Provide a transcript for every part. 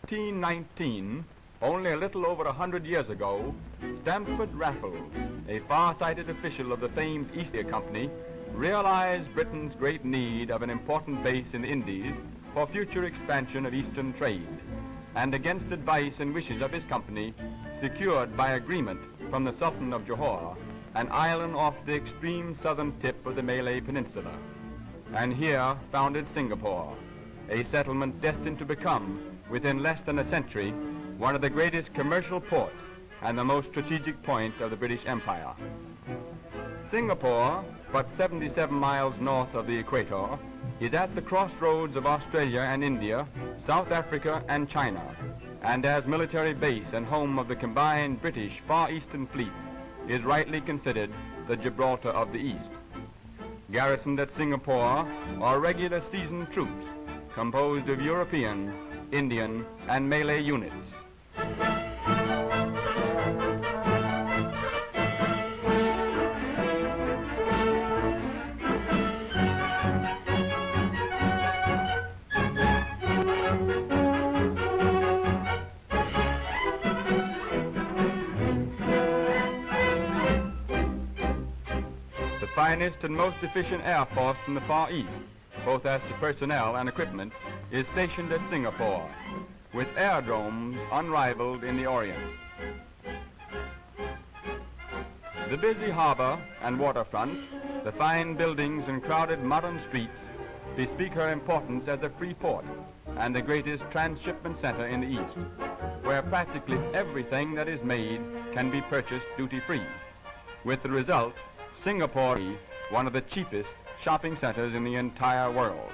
1819, only a little over 100 years ago, Stamford Raffles, a far-sighted official of the famed East India Company, realized Britain's great need of an important base in the Indies for future expansion of Eastern trade, and against advice and wishes of his company, secured by agreement from the Sultan of Johore an island off the extreme southern tip of the Malay Peninsula, and here founded Singapore, a settlement destined to become, within less than a century, one of the greatest commercial ports and the most strategic point of the British Empire. Singapore, but 77 miles north of the equator, is at the crossroads of Australia and India, South Africa and China, and as military base and home of the combined British Far Eastern fleets, is rightly considered the Gibraltar of the East. Garrisoned at Singapore are regular seasoned troops composed of European, Indian, and Malay units. The finest and most efficient air force in the Far East, both as to personnel and equipment, is stationed at Singapore, with aerodromes unrivaled in the Orient. The busy harbor and waterfront, the fine buildings and crowded modern streets bespeak her importance as a free port and the greatest transshipment center in the East, where practically everything that is made can be purchased duty-free, with the result Singapore one of the cheapest shopping centers in the entire world.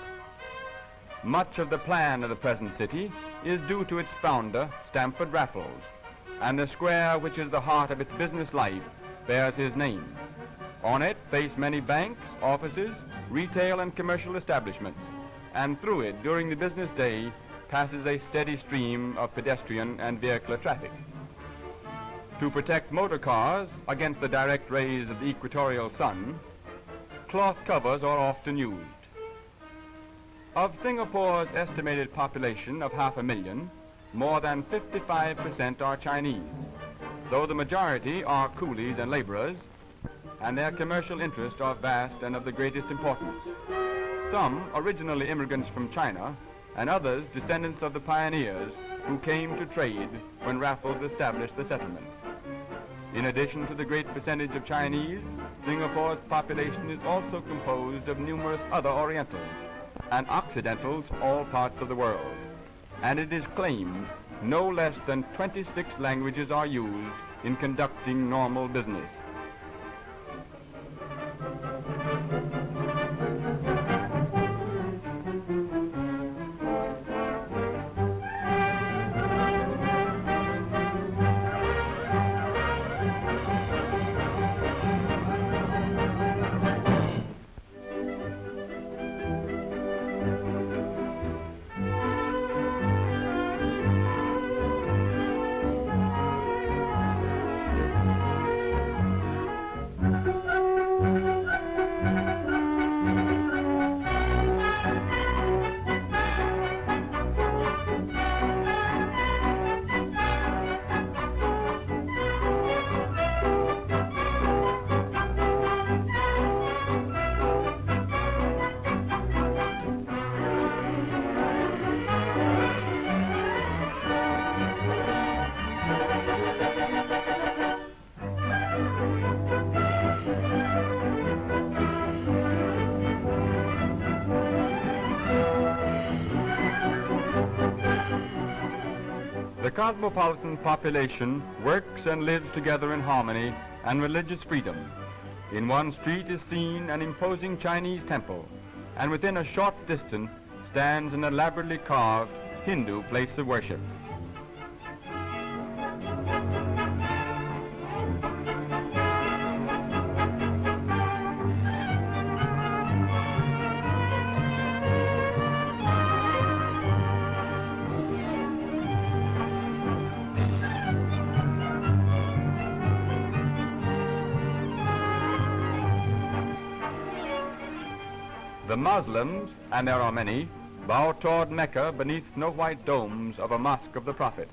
Much of the plan of the present city is due to its founder, Stamford Raffles, and the square which is the heart of its business life bears his name. On it face many banks, offices, retail and commercial establishments, and through it during the business day passes a steady stream of pedestrian and vehicular traffic. To protect motor cars against the direct rays of the equatorial sun, cloth covers are often used. Of Singapore's estimated population of 500,000, more than 55% are Chinese, though the majority are coolies and laborers, and their commercial interests are vast and of the greatest importance. Some originally immigrants from China, and others descendants of the pioneers who came to trade when Raffles established the settlement. In addition to the great percentage of Chinese, Singapore's population is also composed of numerous other Orientals and Occidentals from all parts of the world, and it is claimed no less than 26 languages are used in conducting normal business. The cosmopolitan population works and lives together in harmony and religious freedom. In one street is seen an imposing Chinese temple, and within a short distance stands an elaborately carved Hindu place of worship. The Muslims, and there are many, bow toward Mecca beneath snow-white domes of a mosque of the Prophet.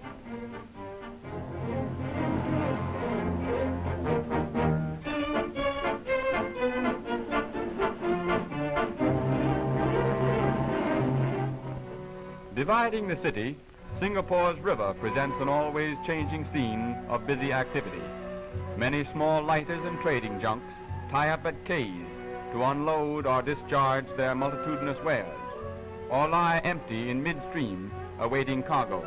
Dividing the city, Singapore's river presents an always changing scene of busy activity. Many small lighters and trading junks tie up at quays to unload or discharge their multitudinous wares, or lie empty in midstream awaiting cargo.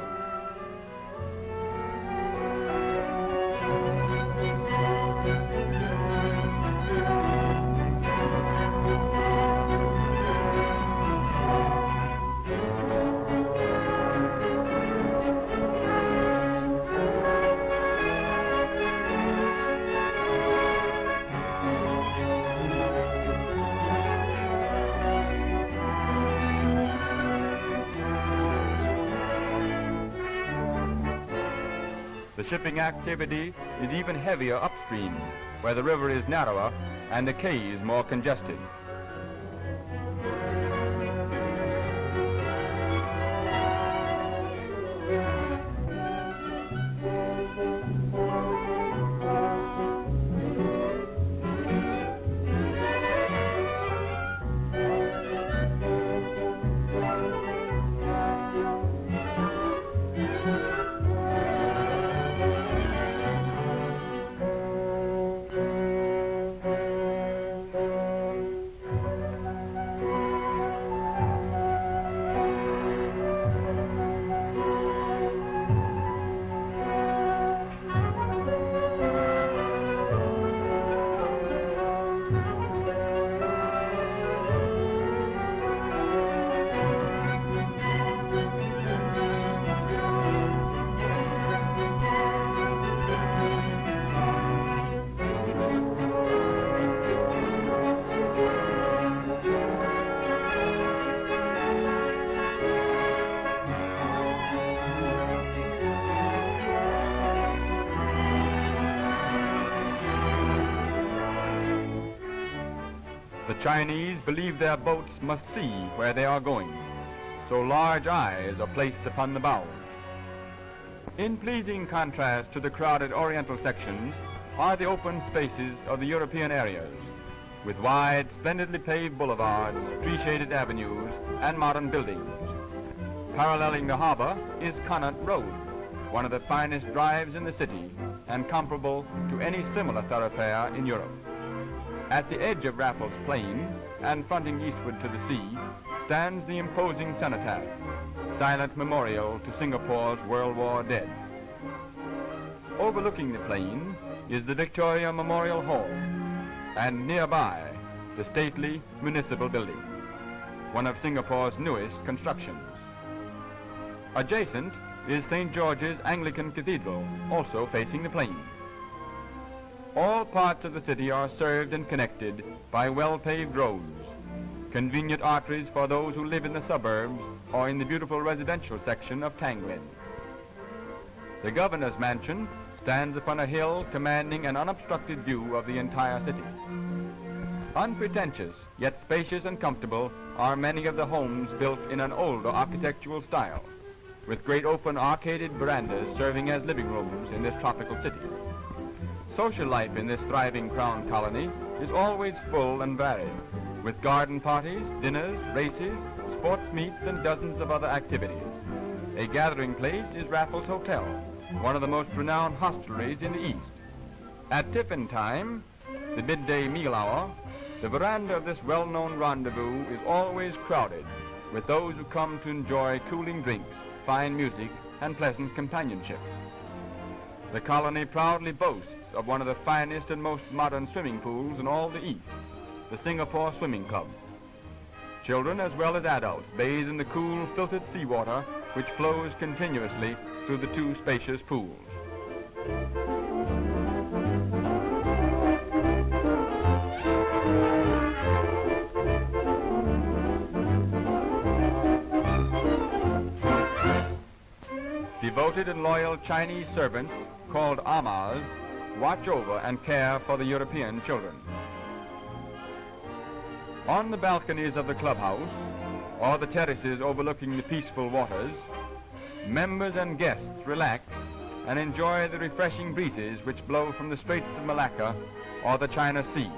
The shipping activity is even heavier upstream, where the river is narrower and the quays more congested. The Chinese believe their boats must see where they are going, so large eyes are placed upon the bows. In pleasing contrast to the crowded oriental sections are the open spaces of the European areas, with wide, splendidly paved boulevards, tree-shaded avenues, and modern buildings. Paralleling the harbor is Connaught Road, one of the finest drives in the city and comparable to any similar thoroughfare in Europe. At the edge of Raffles Plain and fronting eastward to the sea stands the imposing Cenotaph, silent memorial to Singapore's World War dead. Overlooking the plain is the Victoria Memorial Hall, and nearby the stately Municipal Building, one of Singapore's newest constructions. Adjacent is St. George's Anglican Cathedral, also facing the plain. All parts of the city are served and connected by well-paved roads, convenient arteries for those who live in the suburbs or in the beautiful residential section of Tangwin. The governor's mansion stands upon a hill commanding an unobstructed view of the entire city. Unpretentious, yet spacious and comfortable, are many of the homes built in an older architectural style, with great open arcaded verandas serving as living rooms in this tropical city. Social life in this thriving Crown colony is always full and varied, with garden parties, dinners, races, sports meets, and dozens of other activities. A gathering place is Raffles Hotel, one of the most renowned hostelries in the East. At tiffin time, the midday meal hour, the veranda of this well-known rendezvous is always crowded with those who come to enjoy cooling drinks, fine music, and pleasant companionship. The colony proudly boasts of one of the finest and most modern swimming pools in all the East, the Singapore Swimming Club. Children as well as adults bathe in the cool, filtered seawater which flows continuously through the two spacious pools. Devoted and loyal Chinese servants called amas watch over and care for the European children. On the balconies of the clubhouse, or the terraces overlooking the peaceful waters, members and guests relax and enjoy the refreshing breezes which blow from the Straits of Malacca or the China Sea.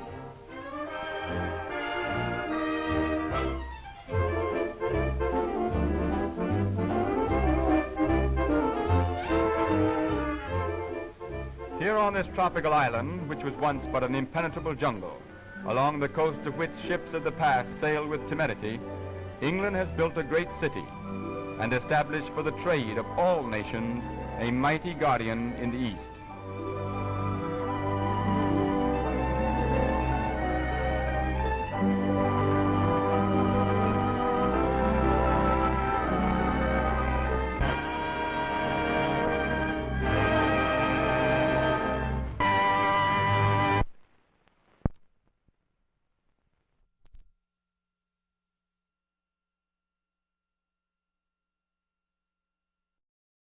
Here on this tropical island, which was once but an impenetrable jungle, along the coast of which ships of the past sail with temerity, England has built a great city and established for the trade of all nations a mighty guardian in the East.